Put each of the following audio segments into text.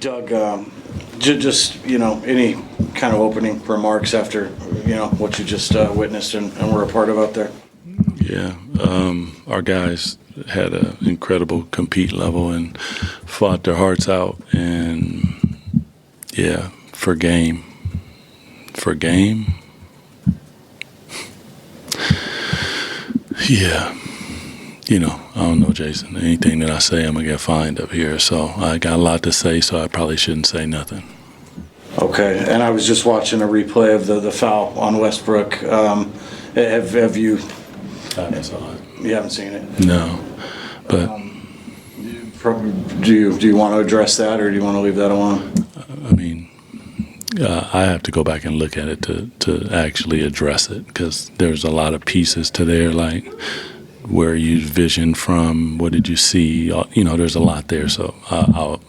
Doug, just, any kind of opening remarks after, what you just witnessed and were a part of out there? Yeah, our guys had an incredible compete level and fought their hearts out. And, yeah, for game, yeah. I don't know, Jason. Anything that I say, I'm going to get fined up here. So I got a lot to say, so I probably shouldn't say nothing. Okay, and I was just watching a replay of the foul on Westbrook. Have you? I haven't saw it. You haven't seen it? No, but do you want to address that, or do you want to leave that alone? I mean, I have to go back and look at it to actually address it, because there's a lot of pieces to there, like where you vision from, what did you see? There's a lot there, so I'll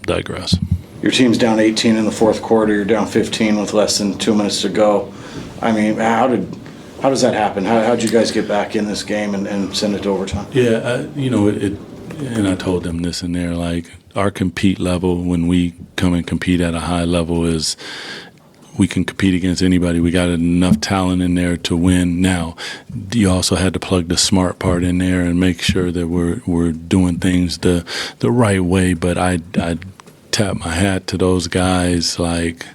digress. Your team's down 18 in the fourth quarter. You're down 15 with less than 2 minutes to go. I mean, how does that happen? How'd you guys get back in this game and send it to overtime? Yeah, and I told them this in there, like our compete level when we come and compete at a high level is we can compete against anybody. We got enough talent in there to win. Now, you also had to plug the smart part in there and make sure that we're doing things the right way. But I tap my hat to those guys. Like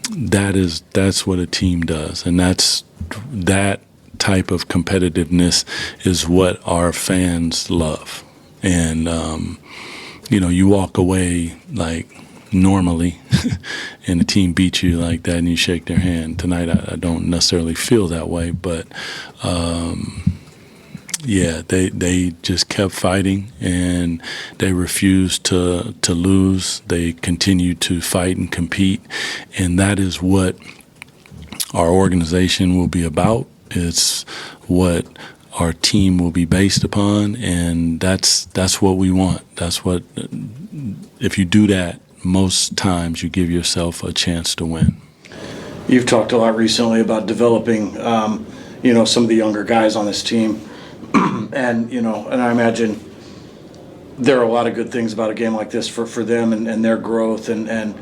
that's what a team does, and that type of competitiveness is what our fans love. And you walk away like normally and the team beats you like that and you shake their hand. Tonight I don't necessarily feel that way, but they just kept fighting and they refused to lose. They continued to fight and compete, and that is what our organization will be about. It's what our team will be based upon, and that's what we want. That's what, if you do that, most times you give yourself a chance to win. You've talked a lot recently about developing, some of the younger guys on this team, and I imagine there are a lot of good things about a game like this for them and their growth and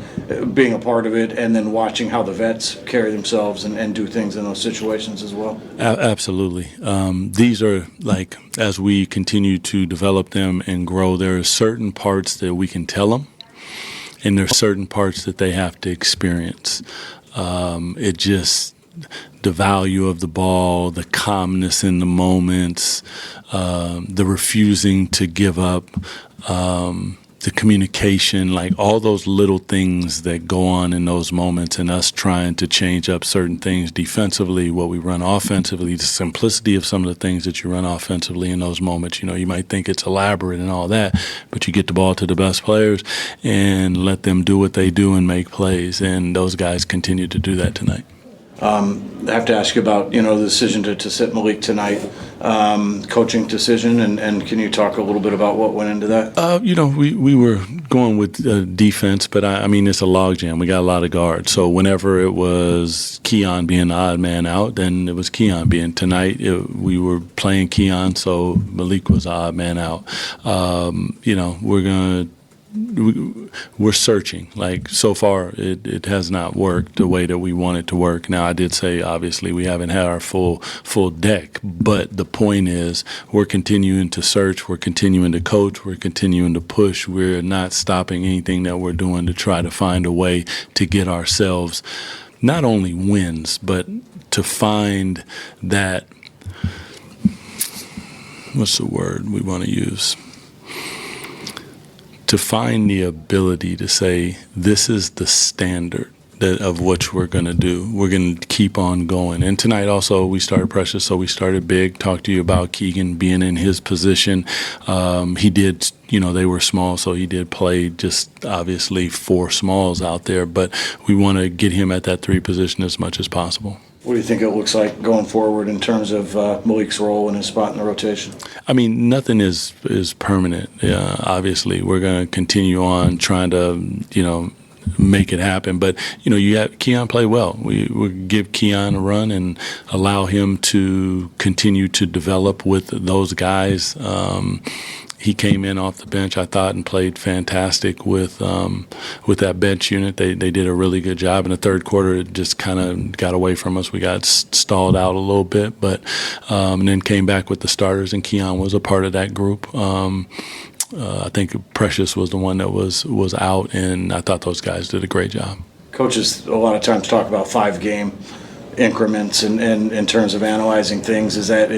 being a part of it, and then watching how the vets carry themselves and do things in those situations as well. Absolutely. These are, like, as we continue to develop them and grow, there are certain parts that we can tell them, and there are certain parts that they have to experience. The value of the ball, the calmness in the moments, the refusing to give up, the communication, like all those little things that go on in those moments, and us trying to change up certain things defensively, what we run offensively, the simplicity of some of the things that you run offensively in those moments. You might think it's elaborate and all that, but you get the ball to the best players and let them do what they do and make plays, and those guys continue to do that tonight. I have to ask you about, the decision to sit Malik tonight, coaching decision, and can you talk a little bit about what went into that? We were going with defense, but I mean, it's a logjam. We got a lot of guards. So whenever it was Keon being the odd man out, then it was Keon being. Tonight, we were playing Keon, so Malik was the odd man out. We're searching. Like, so far, it has not worked the way that we want it to work. Now, I did say, obviously, we haven't had our full deck, but the point is we're continuing to search, we're continuing to coach, we're continuing to push. We're not stopping anything that we're doing to try to find a way to get ourselves not only wins, but to find that, what's the word we want to use? To find the ability to say, this is the standard of what we're going to do. We're going to keep on going. And tonight also we started pressure, so we started big. Talked to you about Keegan being in his position. He did, they were small, so he did play just obviously 4 smalls out there. But we want to get him at that 3 position as much as possible. What do you think it looks like going forward in terms of Malik's role and his spot in the rotation? I mean, nothing is permanent. Obviously, we're going to continue on trying to, make it happen. But, you have Keon play well. We give Keon a run and allow him to continue to develop with those guys. he came in off the bench, I thought, and played fantastic with that bench unit. They did a really good job. In the third quarter, it just kind of got away from us. We got stalled out a little bit, but and then came back with the starters, and Keon was a part of that group. I think Precious was the one that was out, and I thought those guys did a great job. Coaches a lot of times talk about 5-game increments and in terms of analyzing things. Is that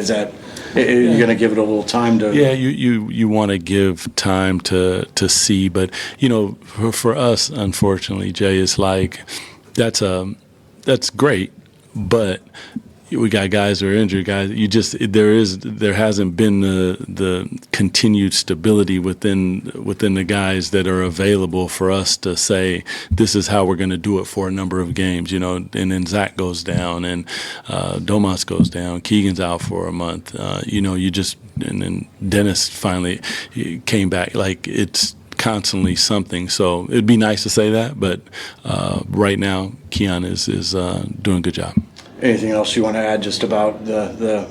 you're going to give it a little time to? Yeah, you want to give time to see, but for us, unfortunately, Jay, it's like that's great, but we got guys that are injured. Guys, there hasn't been the continued stability within the guys that are available for us to say this is how we're going to do it for a number of games. And then Zach goes down, and Domas goes down. Keegan's out for a month. And then Dennis finally came back. Like, it's constantly something. So it'd be nice to say that, but right now Keon is doing a good job. Anything else you want to add just about the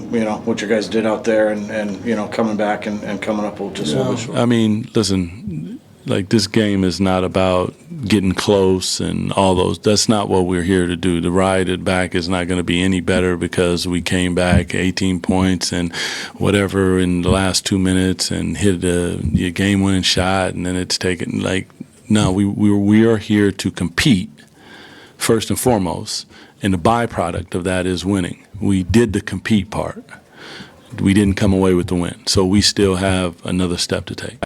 what you guys did out there and coming back and coming up just a little bit short? I mean, listen, like, this game is not about getting close and all those. That's not what we're here to do. The ride back is not going to be any better because we came back 18 points and whatever in the last 2 minutes and hit a game-winning shot, and then it's taken. Like, no, we are here to compete first and foremost. And the byproduct of that is winning. We did the compete part. We didn't come away with the win. So we still have another step to take.